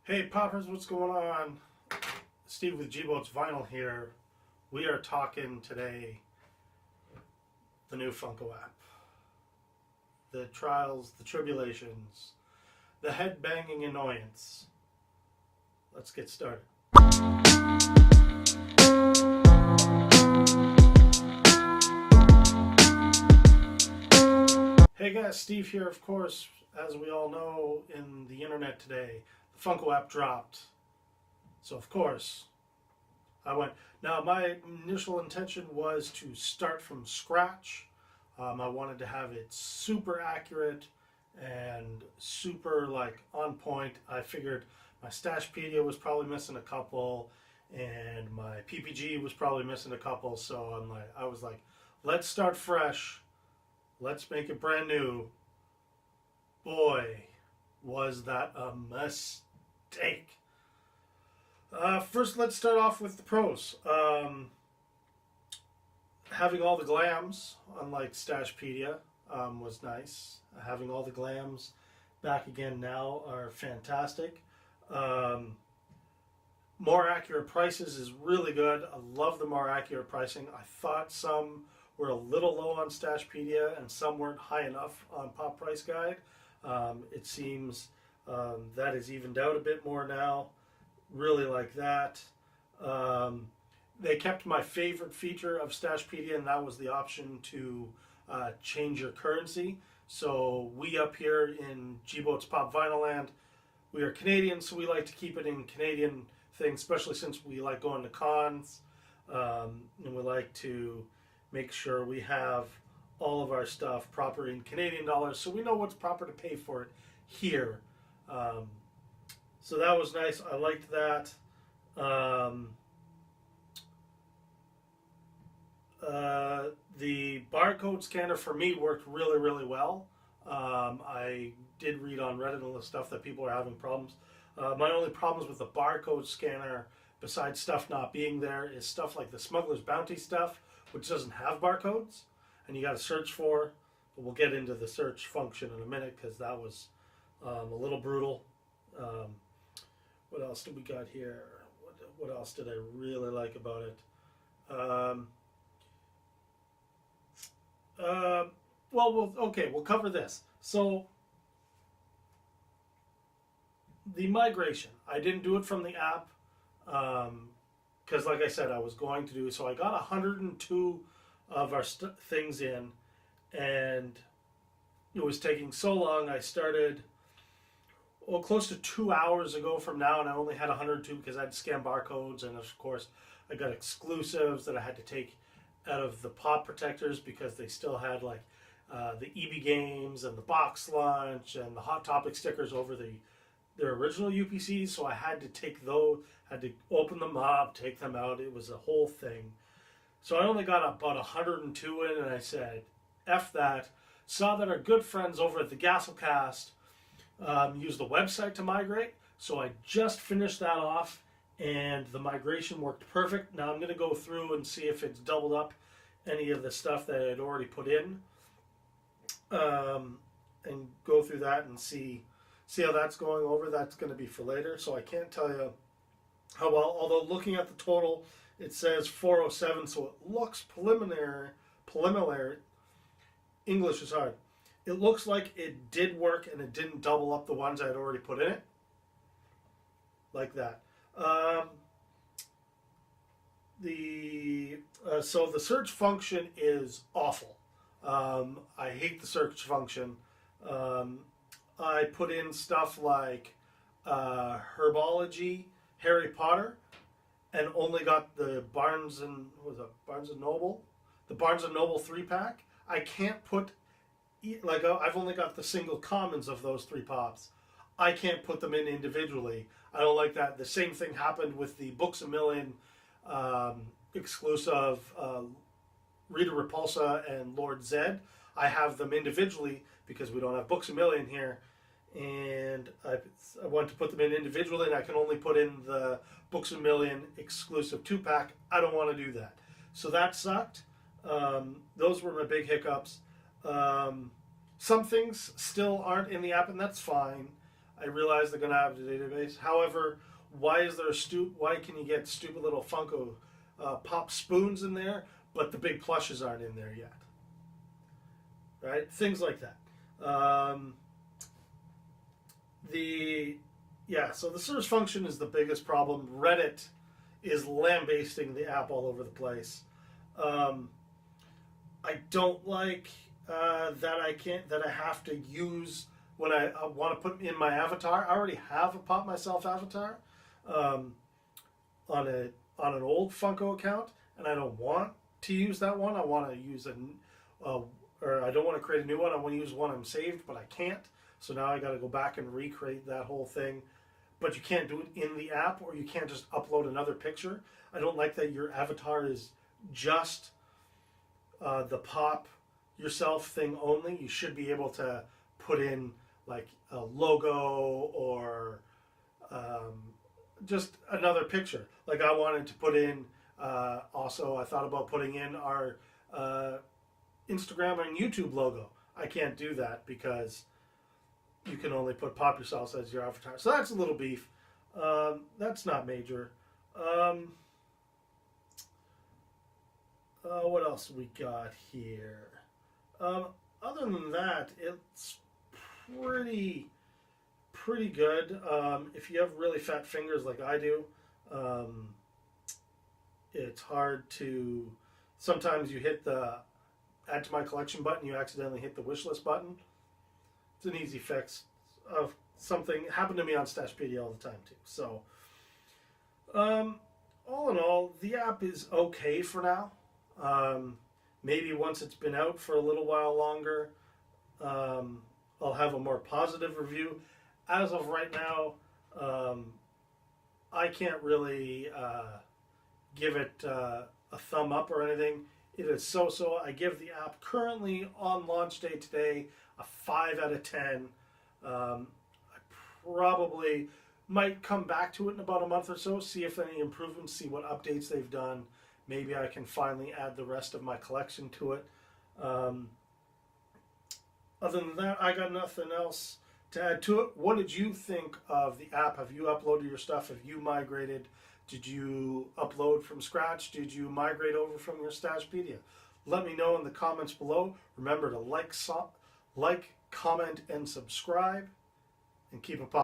Hey Poppers, what's going on? Steve with G-Boats Vinyl here. We are talking today the new Funko app. The trials, the tribulations, the head-banging annoyance. Let's get started. Hey guys, Steve here, of course. As we all know in the internet today, the Funko app dropped. So of course, I went. Now my initial intention was to start from scratch. I wanted to have it super accurate and super on point. I figured my Stashpedia was probably missing a couple, and my PPG was probably missing a couple. So I was like, let's start fresh. Let's make it brand new. Boy, was that a mistake. First, let's start off with the pros. Having all the glams, unlike Stashpedia, was nice. Having all the glams back again now are fantastic. More accurate prices is really good. I love the more accurate pricing. I thought some were a little low on Stashpedia and some weren't high enough on Pop Price Guide. It seems that is evened out a bit more now. Really like that. They kept my favorite feature of Stashpedia, and that was the option to change your currency. So we up here in G-Boats Pop Vinyl Land, we are Canadian, so we like to keep it in Canadian things, especially since we like going to cons, and we like to make sure we have all of our stuff proper in Canadian dollars, so we know what's proper to pay for it here. So that was nice. I liked that. The barcode scanner for me worked really, really well. I did read on Reddit and all the stuff that people are having problems. My only problems with the barcode scanner, besides stuff not being there, is stuff like the Smuggler's Bounty stuff, which doesn't have barcodes, and you got to search for. But we'll get into the search function in a minute because that was a little brutal. What else do we got here? What else did I really like about it? We'll cover this. So, the migration. I didn't do it from the app because, like I said, I was going to do it. So I got 102 of our things in, and it was taking so long. I started close to 2 hours ago from now, and I only had 102 because I had to scan barcodes, and of course I got exclusives that I had to take out of the pop protectors because they still had the EB games and the box lunch and the Hot Topic stickers over their original UPCs, so I had to take those, had to open them up, take them out. It was a whole thing. So I only got about 102 in, and I said, F that. Saw that our good friends over at the Gasselcast use the website to migrate, so I just finished that off, and the migration worked perfect. Now I'm going to go through and see if it's doubled up any of the stuff that I had already put in, and go through that and see how that's going over. That's going to be for later, so I can't tell you how well, although looking at the total, it says 407, so it looks preliminary. English is hard. It looks like it did work and it didn't double up the ones I had already put in it. Like that. So the search function is awful. I hate the search function. I put in stuff like herbology, Harry Potter, and only got the Barnes and Noble 3-pack. I can't put, I've only got the single commons of those 3 pops. I can't put them in individually. I don't like that. The same thing happened with the Books A Million exclusive Rita Repulsa and Lord Zed. I have them individually because we don't have Books A Million here, and I want to put them in individually, and I can only put in the Books A Million exclusive 2-pack. I don't want to do that. So that sucked. Those were my big hiccups. Some things still aren't in the app, and that's fine. I realize they're going to have the database. However, why is there why can you get stupid little Funko Pop spoons in there, but the big plushes aren't in there yet? Right? Things like that. So the search function is the biggest problem. Reddit is lambasting the app all over the place. I don't like that I have to use when I want to put in my avatar. I already have a Pop Myself avatar on an old Funko account, and I don't want to use that one. I want to use or I don't want to create a new one. I want to use one I'm saved, but I can't. So now I got to go back and recreate that whole thing. But you can't do it in the app, or you can't just upload another picture. I don't like that your avatar is just the Pop Yourself thing only. You should be able to put in like a logo or just another picture. Like I wanted to put in, also I thought about putting in our Instagram and YouTube logo. I can't do that because you can only put Pop Yourself as your avatar. So that's a little beef. That's not major. What else we got here? Other than that, it's pretty good. If you have really fat fingers like I do, it's hard to. Sometimes you hit the add to my collection button, you accidentally hit the wish list button. It's an easy fix of something. It happened to me on Stashpedia all the time too. So, all in all, the app is okay for now. Maybe once it's been out for a little while longer, I'll have a more positive review. As of right now, I can't really give it a thumb up or anything. It is so-so. I give the app currently on launch day today a 5 out of 10. I probably might come back to it in about a month or so, see if any improvements, see what updates they've done. Maybe I can finally add the rest of my collection to it. Other than that, I got nothing else to add to it. What did you think of the app? Have you uploaded your stuff? Have you migrated? Did you upload from scratch? Did you migrate over from your Stashpedia? Let me know in the comments below. Remember to like, comment, and subscribe, and keep it positive.